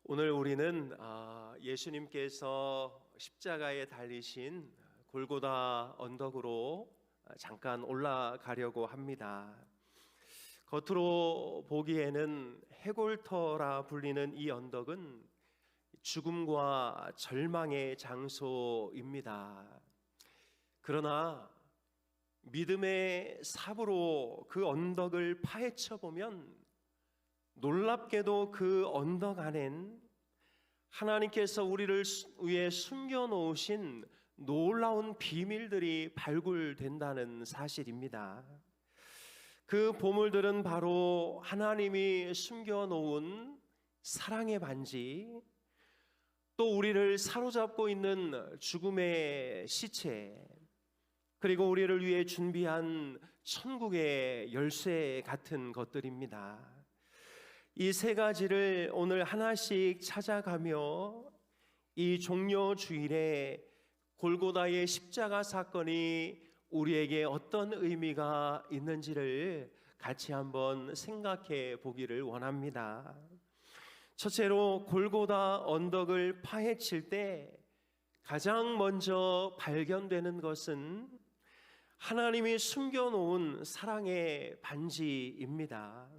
오늘 우리는 예수님께서 십자가에 달리신 골고다 언덕으로 잠깐 올라가려고 합니다. 겉으로 보기에는 해골터라 불리는 이 언덕은 죽음과 절망의 장소입니다. 그러나 믿음의 삽으로 그 언덕을 파헤쳐 보면 놀랍게도 그 언덕 안엔 하나님께서 우리를 위해 숨겨놓으신 놀라운 비밀들이 발굴된다는 사실입니다. 그 보물들은 바로 하나님이 숨겨놓은 사랑의 반지, 또 우리를 사로잡고 있는 죽음의 시체, 그리고 우리를 위해 준비한 천국의 열쇠 같은 것들입니다. 이 세 가지를 오늘 하나씩 찾아가며 이 종려 주일에 골고다의 십자가 사건이 우리에게 어떤 의미가 있는지를 같이 한번 생각해 보기를 원합니다. 첫째로 골고다 언덕을 파헤칠 때 가장 먼저 발견되는 것은 하나님이 숨겨놓은 사랑의 반지입니다.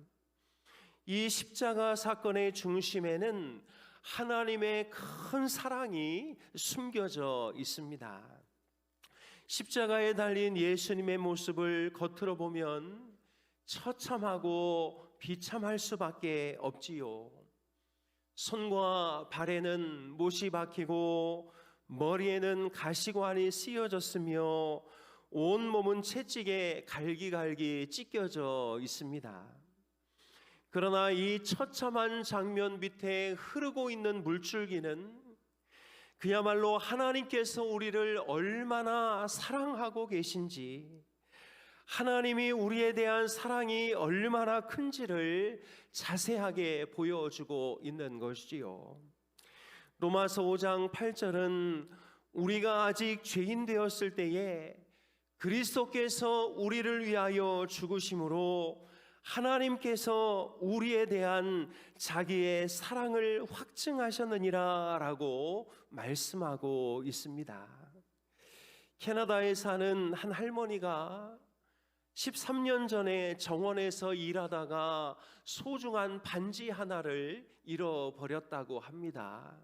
이 십자가 사건의 중심에는 하나님의 큰 사랑이 숨겨져 있습니다. 십자가에 달린 예수님의 모습을 겉으로 보면 처참하고 비참할 수밖에 없지요. 손과 발에는 못이 박히고 머리에는 가시관이 씌어졌으며 온몸은 채찍에 갈기갈기 찢겨져 있습니다. 그러나 이 처참한 장면 밑에 흐르고 있는 물줄기는 그야말로 하나님께서 우리를 얼마나 사랑하고 계신지, 하나님이 우리에 대한 사랑이 얼마나 큰지를 자세하게 보여주고 있는 것이지요. 로마서 5장 8절은 우리가 아직 죄인 되었을 때에 그리스도께서 우리를 위하여 죽으심으로 하나님께서 우리에 대한 자기의 사랑을 확증하셨느니라 라고 말씀하고 있습니다. 캐나다에 사는 한 할머니가 13년 전에 정원에서 일하다가 소중한 반지 하나를 잃어버렸다고 합니다.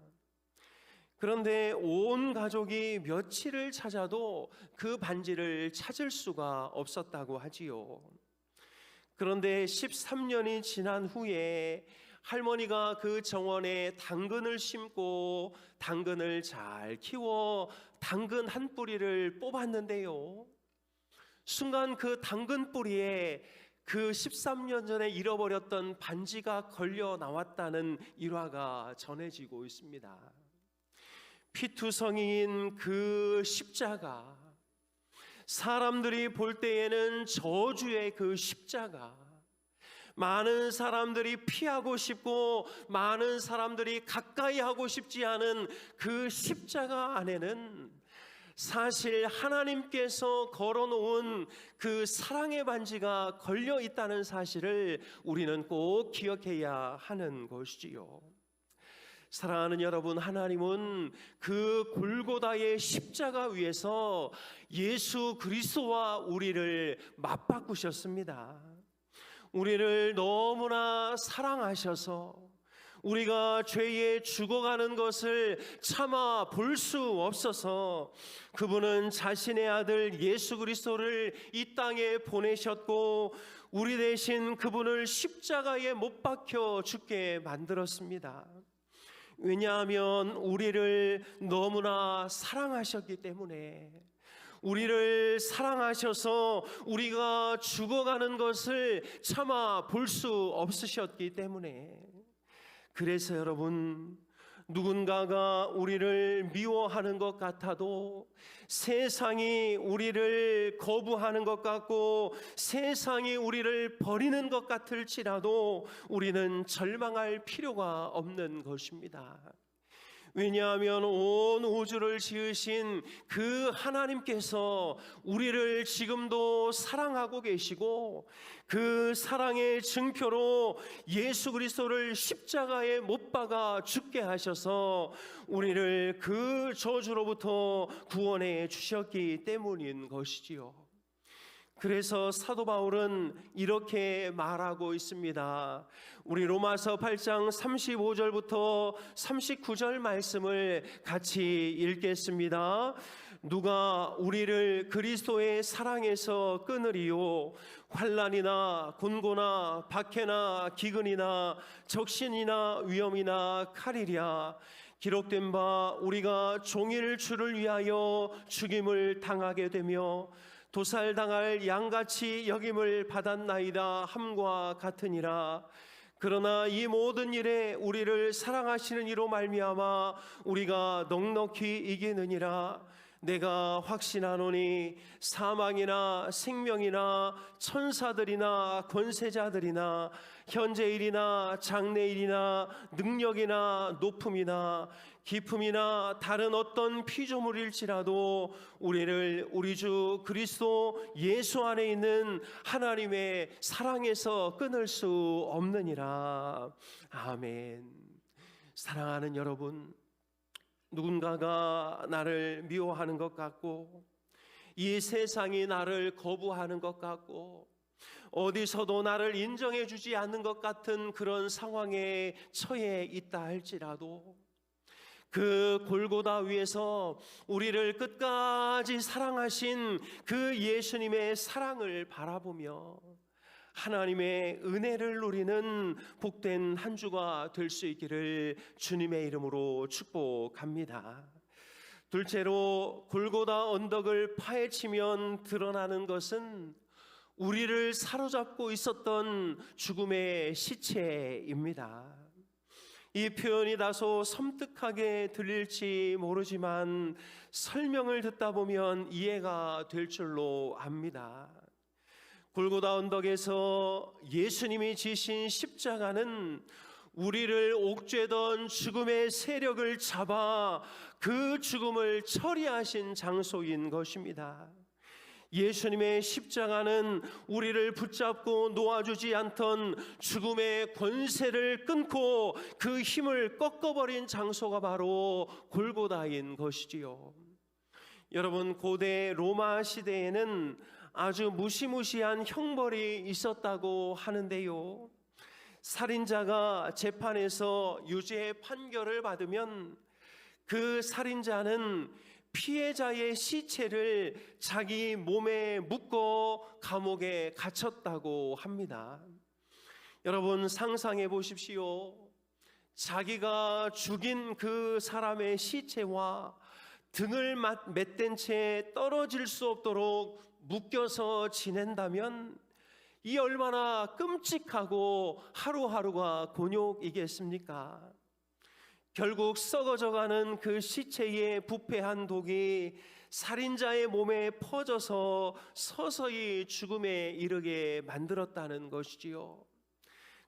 그런데 온 가족이 며칠을 찾아도 그 반지를 찾을 수가 없었다고 하지요. 그런데 13년이 지난 후에 할머니가 그 정원에 당근을 심고 당근을 잘 키워 당근 한 뿌리를 뽑았는데요, 순간 그 당근 뿌리에 그 13년 전에 잃어버렸던 반지가 걸려 나왔다는 일화가 전해지고 있습니다. 피투성이인 그 십자가, 사람들이 볼 때에는 저주의 그 십자가, 많은 사람들이 피하고 싶고 많은 사람들이 가까이 하고 싶지 않은 그 십자가 안에는 사실 하나님께서 걸어놓은 그 사랑의 반지가 걸려 있다는 사실을 우리는 꼭 기억해야 하는 것이지요. 사랑하는 여러분, 하나님은 그 골고다의 십자가 위에서 예수 그리스도와 우리를 맞바꾸셨습니다. 우리를 너무나 사랑하셔서 우리가 죄에 죽어가는 것을 참아 볼 수 없어서 그분은 자신의 아들 예수 그리스도를 이 땅에 보내셨고 우리 대신 그분을 십자가에 못 박혀 죽게 만들었습니다. 왜냐하면 우리를 너무나 사랑하셨기 때문에, 우리를 사랑하셔서 우리가 죽어가는 것을 참아 볼 수 없으셨기 때문에, 그래서 여러분, 누군가가 우리를 미워하는 것 같아도, 세상이 우리를 거부하는 것 같고 세상이 우리를 버리는 것 같을지라도 우리는 절망할 필요가 없는 것입니다. 왜냐하면 온 우주를 지으신 그 하나님께서 우리를 지금도 사랑하고 계시고, 그 사랑의 증표로 예수 그리스도를 십자가에 못 박아 죽게 하셔서 우리를 그 저주로부터 구원해 주셨기 때문인 것이지요. 그래서 사도 바울은 이렇게 말하고 있습니다. 우리 로마서 8장 35절부터 39절 말씀을 같이 읽겠습니다. 누가 우리를 그리스도의 사랑에서 끊으리요? 환난이나 곤고나 박해나 기근이나 적신이나 위험이나 칼이랴. 기록된 바 우리가 종일 주를 위하여 죽임을 당하게 되며 도살당할 양같이 여김을 받았나이다 함과 같으니라. 그러나 이 모든 일에 우리를 사랑하시는 이로 말미암아 우리가 넉넉히 이기느니라. 내가 확신하노니 사망이나 생명이나 천사들이나 권세자들이나 현재일이나 장래일이나 능력이나 높음이나 깊음이나 다른 어떤 피조물일지라도 우리를 우리 주 그리스도 예수 안에 있는 하나님의 사랑에서 끊을 수 없느니라. 아멘. 사랑하는 여러분, 누군가가 나를 미워하는 것 같고, 이 세상이 나를 거부하는 것 같고, 어디서도 나를 인정해 주지 않는 것 같은 그런 상황에 처해 있다 할지라도, 그 골고다 위에서 우리를 끝까지 사랑하신 그 예수님의 사랑을 바라보며 하나님의 은혜를 누리는 복된 한 주가 될 수 있기를 주님의 이름으로 축복합니다. 둘째로, 골고다 언덕을 파헤치면 드러나는 것은 우리를 사로잡고 있었던 죽음의 시체입니다. 이 표현이 다소 섬뜩하게 들릴지 모르지만 설명을 듣다 보면 이해가 될 줄로 압니다. 골고다 언덕에서 예수님이 지신 십자가는 우리를 옥죄던 죽음의 세력을 잡아 그 죽음을 처리하신 장소인 것입니다. 예수님의 십자가는 우리를 붙잡고 놓아주지 않던 죽음의 권세를 끊고 그 힘을 꺾어버린 장소가 바로 골고다인 것이지요. 여러분, 고대 로마 시대에는 아주 무시무시한 형벌이 있었다고 하는데요, 살인자가 재판에서 유죄 판결을 받으면 그 살인자는 피해자의 시체를 자기 몸에 묶어 감옥에 갇혔다고 합니다. 여러분, 상상해 보십시오. 자기가 죽인 그 사람의 시체와 등을 맞댄 채 떨어질 수 없도록 묶여서 지낸다면 이 얼마나 끔찍하고 하루하루가 곤욕이겠습니까? 결국 썩어져가는 그 시체의 부패한 독이 살인자의 몸에 퍼져서 서서히 죽음에 이르게 만들었다는 것이지요.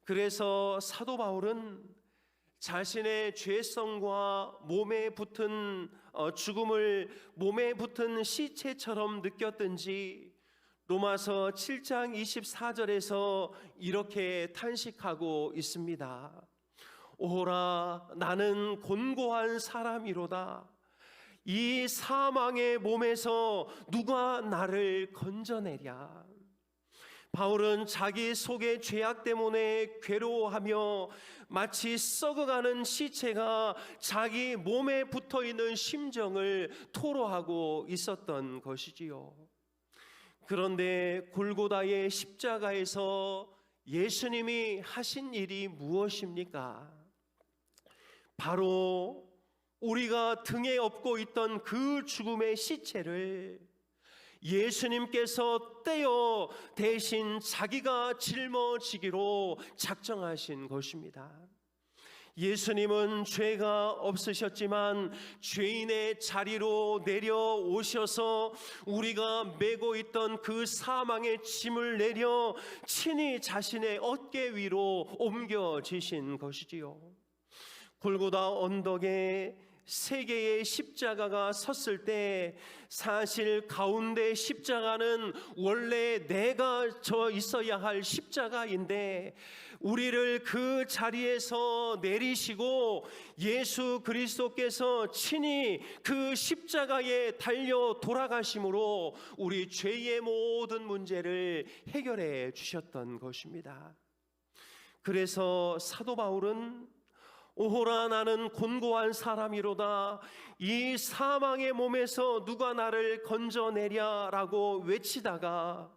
그래서 사도 바울은 자신의 죄성과 몸에 붙은 죽음을 몸에 붙은 시체처럼 느꼈든지 로마서 7장 24절에서 이렇게 탄식하고 있습니다. 오라, 나는 곤고한 사람이로다. 이 사망의 몸에서 누가 나를 건져내랴. 바울은 자기 속의 죄악 때문에 괴로워하며 마치 썩어가는 시체가 자기 몸에 붙어있는 심정을 토로하고 있었던 것이지요. 그런데 골고다의 십자가에서 예수님이 하신 일이 무엇입니까? 바로 우리가 등에 업고 있던 그 죽음의 시체를 예수님께서 떼어 대신 자기가 짊어지기로 작정하신 것입니다. 예수님은 죄가 없으셨지만 죄인의 자리로 내려오셔서 우리가 메고 있던 그 사망의 짐을 내려 친히 자신의 어깨 위로 옮겨지신 것이지요. 골고다 언덕에 세 개의 십자가가 섰을 때 사실 가운데 십자가는 원래 내가 져 있어야 할 십자가인데 우리를 그 자리에서 내리시고 예수 그리스도께서 친히 그 십자가에 달려 돌아가심으로 우리 죄의 모든 문제를 해결해 주셨던 것입니다. 그래서 사도 바울은 오호라 나는 곤고한 사람이로다 이 사망의 몸에서 누가 나를 건져내랴라고 외치다가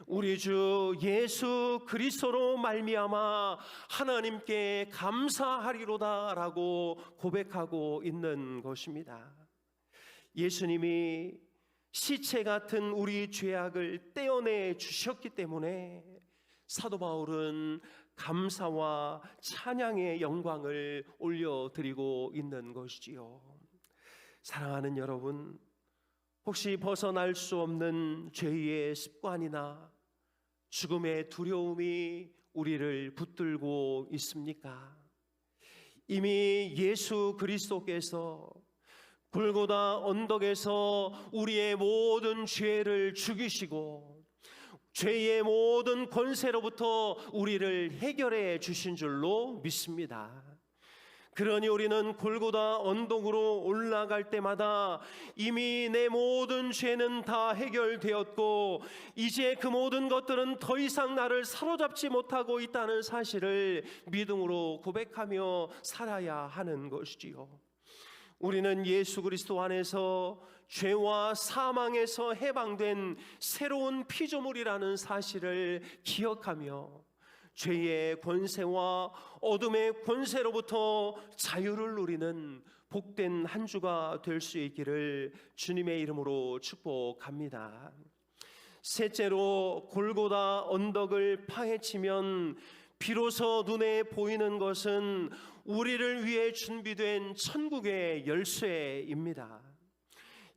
우리 주 예수 그리스도로 말미암아 하나님께 감사하리로다라고 고백하고 있는 것입니다. 예수님이 시체 같은 우리 죄악을 떼어내 주셨기 때문에 사도 바울은 감사와 찬양의 영광을 올려드리고 있는 것이지요. 사랑하는 여러분, 혹시 벗어날 수 없는 죄의 습관이나 죽음의 두려움이 우리를 붙들고 있습니까? 이미 예수 그리스도께서 골고다 언덕에서 우리의 모든 죄를 죽이시고 죄의 모든 권세로부터 우리를 해결해 주신 줄로 믿습니다. 그러니 우리는 골고다 언덕으로 올라갈 때마다 이미 내 모든 죄는 다 해결되었고 이제 그 모든 것들은 더 이상 나를 사로잡지 못하고 있다는 사실을 믿음으로 고백하며 살아야 하는 것이지요. 우리는 예수 그리스도 안에서 죄와 사망에서 해방된 새로운 피조물이라는 사실을 기억하며 죄의 권세와 어둠의 권세로부터 자유를 누리는 복된 한 주가 될 수 있기를 주님의 이름으로 축복합니다. 셋째로 골고다 언덕을 파헤치면 비로소 눈에 보이는 것은 우리를 위해 준비된 천국의 열쇠입니다.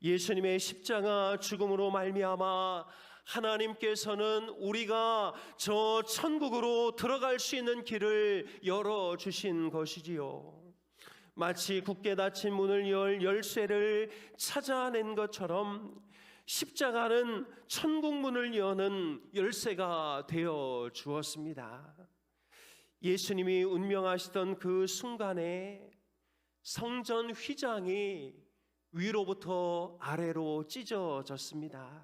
예수님의 십자가 죽음으로 말미암아 하나님께서는 우리가 저 천국으로 들어갈 수 있는 길을 열어주신 것이지요. 마치 굳게 닫힌 문을 열 열쇠를 찾아낸 것처럼 십자가는 천국 문을 여는 열쇠가 되어 주었습니다. 예수님이 운명하시던 그 순간에 성전 휘장이 위로부터 아래로 찢어졌습니다.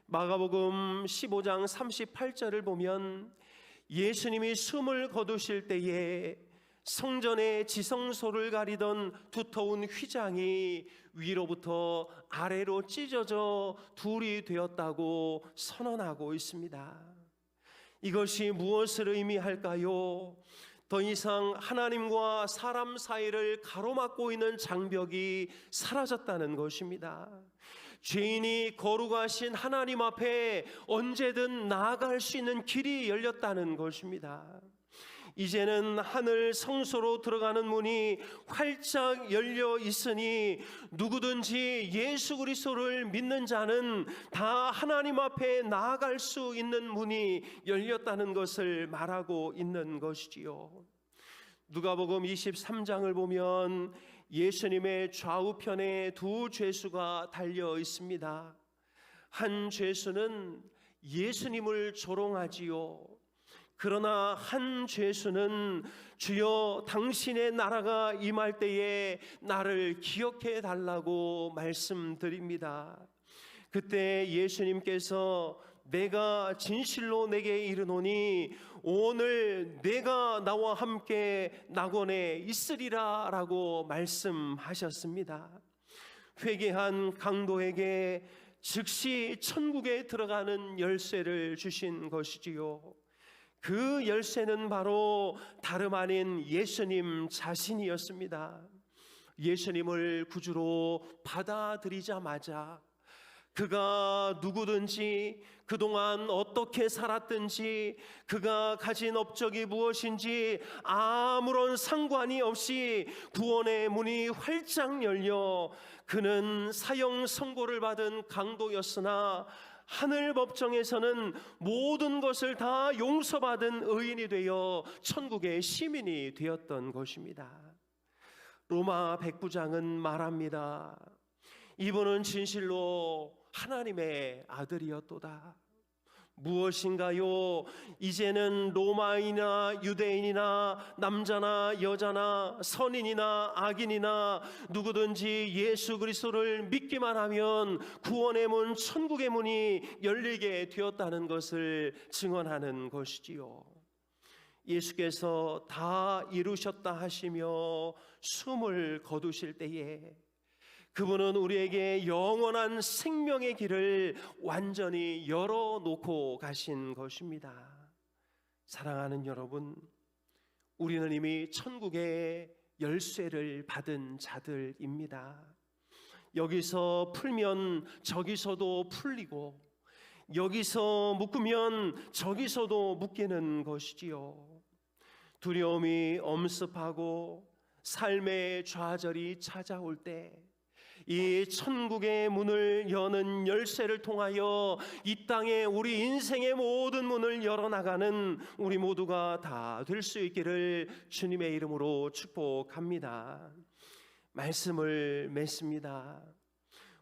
마가복음 15장 38절을 보면 예수님이 숨을 거두실 때에 성전의 지성소를 가리던 두터운 휘장이 위로부터 아래로 찢어져 둘이 되었다고 선언하고 있습니다. 이것이 무엇을 의미할까요? 더 이상 하나님과 사람 사이를 가로막고 있는 장벽이 사라졌다는 것입니다. 죄인이 거룩하신 하나님 앞에 언제든 나아갈 수 있는 길이 열렸다는 것입니다. 이제는 하늘 성소로 들어가는 문이 활짝 열려 있으니 누구든지 예수 그리스도를 믿는 자는 다 하나님 앞에 나아갈 수 있는 문이 열렸다는 것을 말하고 있는 것이지요. 누가복음 23장을 보면 예수님의 좌우편에 두 죄수가 달려 있습니다. 한 죄수는 예수님을 조롱하지요. 그러나 한 죄수는 주여 당신의 나라가 임할 때에 나를 기억해 달라고 말씀드립니다. 그때 예수님께서 내가 진실로 내게 이르노니 오늘 내가 나와 함께 낙원에 있으리라 라고 말씀하셨습니다. 회개한 강도에게 즉시 천국에 들어가는 열쇠를 주신 것이지요. 그 열쇠는 바로 다름 아닌 예수님 자신이었습니다. 예수님을 구주로 받아들이자마자 그가 누구든지 그동안 어떻게 살았든지 그가 가진 업적이 무엇인지 아무런 상관이 없이 구원의 문이 활짝 열려 그는 사형 선고를 받은 강도였으나 하늘 법정에서는 모든 것을 다 용서받은 의인이 되어 천국의 시민이 되었던 것입니다. 로마 백부장은 말합니다. 이분은 진실로 하나님의 아들이었도다. 무엇인가요? 이제는 로마인이나 유대인이나 남자나 여자나 선인이나 악인이나 누구든지 예수 그리스도를 믿기만 하면 구원의 문, 천국의 문이 열리게 되었다는 것을 증언하는 것이지요. 예수께서 다 이루셨다 하시며 숨을 거두실 때에 그분은 우리에게 영원한 생명의 길을 완전히 열어놓고 가신 것입니다. 사랑하는 여러분, 우리는 이미 천국의 열쇠를 받은 자들입니다. 여기서 풀면 저기서도 풀리고, 여기서 묶으면 저기서도 묶이는 것이지요. 두려움이 엄습하고 삶의 좌절이 찾아올 때 이 천국의 문을 여는 열쇠를 통하여 이 땅에 우리 인생의 모든 문을 열어나가는 우리 모두가 다 될 수 있기를 주님의 이름으로 축복합니다. 말씀을 맺습니다.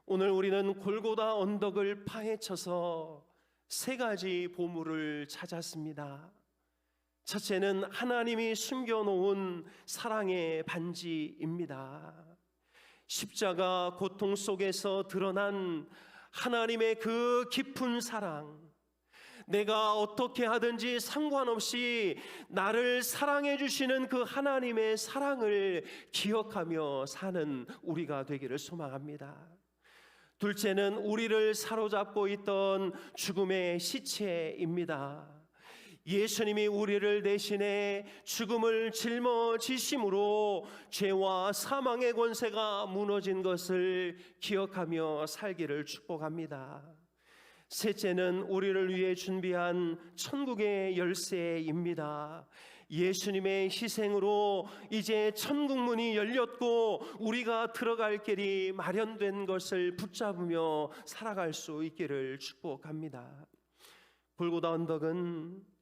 오늘 우리는 골고다 언덕을 파헤쳐서 세 가지 보물을 찾았습니다. 첫째는 하나님이 숨겨놓은 사랑의 반지입니다. 십자가 고통 속에서 드러난 하나님의 그 깊은 사랑, 내가 어떻게 하든지 상관없이 나를 사랑해 주시는 그 하나님의 사랑을 기억하며 사는 우리가 되기를 소망합니다. 둘째는 우리를 사로잡고 있던 죽음의 시체입니다. 예수님이 우리를 대신해 죽음을 짊어지심으로 죄와 사망의 권세가 무너진 것을 기억하며 살기를 축복합니다. 셋째는 우리를 위해 준비한 천국의 열쇠입니다. 예수님의 희생으로 이제 천국문이 열렸고 우리가 들어갈 길이 마련된 것을 붙잡으며 살아갈 수 있기를 축복합니다. 골고다 언덕은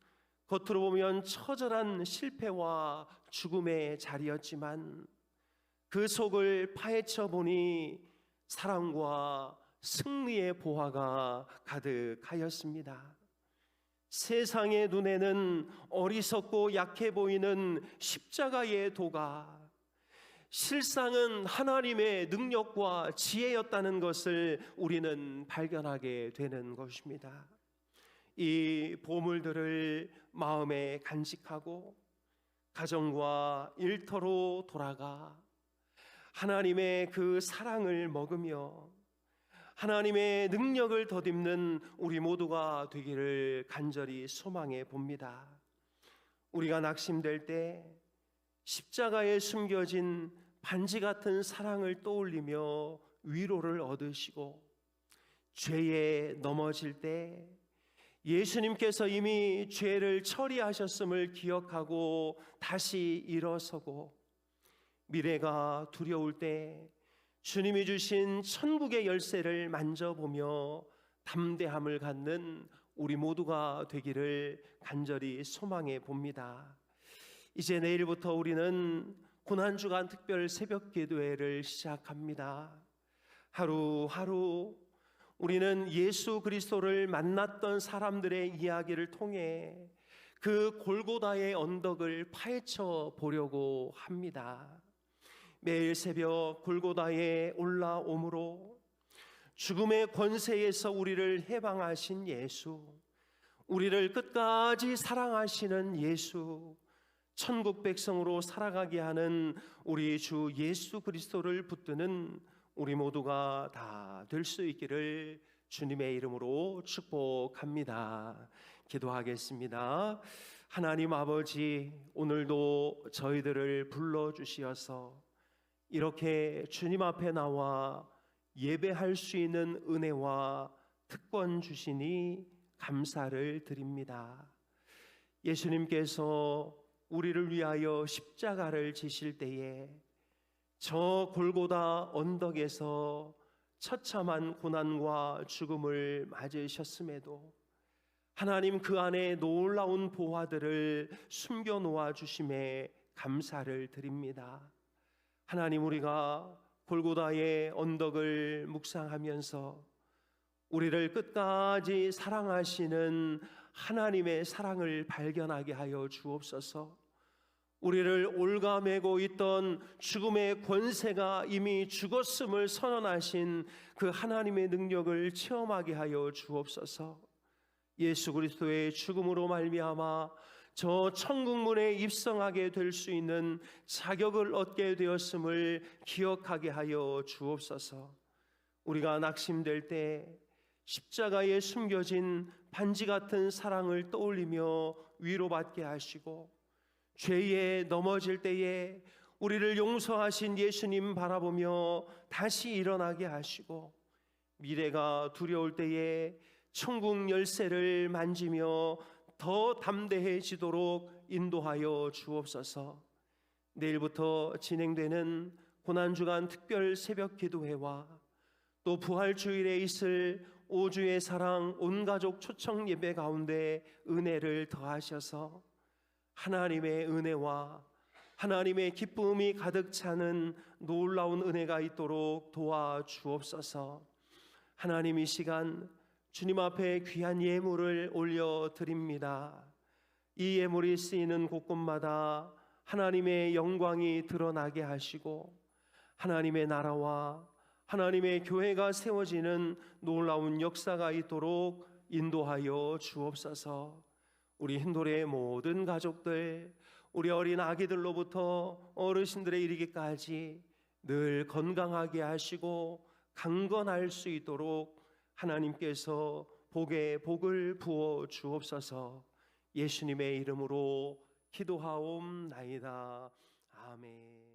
겉으로 보면 처절한 실패와 죽음의 자리였지만 그 속을 파헤쳐 보니 사랑과 승리의 보화가 가득하였습니다. 세상의 눈에는 어리석고 약해 보이는 십자가의 도가 실상은 하나님의 능력과 지혜였다는 것을 우리는 발견하게 되는 것입니다. 이 보물들을 마음에 간직하고 가정과 일터로 돌아가 하나님의 그 사랑을 먹으며 하나님의 능력을 덧입는 우리 모두가 되기를 간절히 소망해 봅니다. 우리가 낙심될 때 십자가에 숨겨진 반지 같은 사랑을 떠올리며 위로를 얻으시고, 죄에 넘어질 때 예수님께서 이미 죄를 처리하셨음을 기억하고 다시 일어서고, 미래가 두려울 때 주님이 주신 천국의 열쇠를 만져보며 담대함을 갖는 우리 모두가 되기를 간절히 소망해 봅니다. 이제 내일부터 우리는 고난주간 특별 새벽 기도회를 시작합니다. 하루하루 우리는 예수 그리스도를 만났던 사람들의 이야기를 통해 그 골고다의 언덕을 파헤쳐 보려고 합니다. 매일 새벽 골고다에 올라오므로 죽음의 권세에서 우리를 해방하신 예수, 우리를 끝까지 사랑하시는 예수, 천국 백성으로 살아가게 하는 우리 주 예수 그리스도를 붙드는 우리 모두가 다 될 수 있기를 주님의 이름으로 축복합니다. 기도하겠습니다. 하나님 아버지, 오늘도 저희들을 불러주시어서 이렇게 주님 앞에 나와 예배할 수 있는 은혜와 특권 주시니 감사를 드립니다. 예수님께서 우리를 위하여 십자가를 지실 때에 저 골고다 언덕에서 처참한 고난과 죽음을 맞으셨음에도 하나님 그 안에 놀라운 보화들을 숨겨 놓아 주심에 감사를 드립니다. 하나님, 우리가 골고다의 언덕을 묵상하면서 우리를 끝까지 사랑하시는 하나님의 사랑을 발견하게 하여 주옵소서. 우리를 올가매고 있던 죽음의 권세가 이미 죽었음을 선언하신 그 하나님의 능력을 체험하게 하여 주옵소서. 예수 그리스도의 죽음으로 말미암아 저 천국문에 입성하게 될 수 있는 자격을 얻게 되었음을 기억하게 하여 주옵소서. 우리가 낙심될 때 십자가에 숨겨진 반지 같은 사랑을 떠올리며 위로받게 하시고, 죄에 넘어질 때에 우리를 용서하신 예수님 바라보며 다시 일어나게 하시고, 미래가 두려울 때에 천국 열쇠를 만지며 더 담대해지도록 인도하여 주옵소서. 내일부터 진행되는 고난주간 특별 새벽 기도회와 또 부활주일에 있을 5주의 사랑 온가족 초청 예배 가운데 은혜를 더하셔서 하나님의 은혜와 하나님의 기쁨이 가득 차는 놀라운 은혜가 있도록 도와주옵소서. 하나님, 이 시간 주님 앞에 귀한 예물을 올려드립니다. 이 예물이 쓰이는 곳곳마다 하나님의 영광이 드러나게 하시고 하나님의 나라와 하나님의 교회가 세워지는 놀라운 역사가 있도록 인도하여 주옵소서. 우리 힌돌의 모든 가족들, 우리 어린 아기들로부터 어르신들에 이르기까지 늘 건강하게 하시고 강건할 수 있도록 하나님께서 복에 복을 부어 주옵소서. 예수님의 이름으로 기도하옵나이다. 아멘.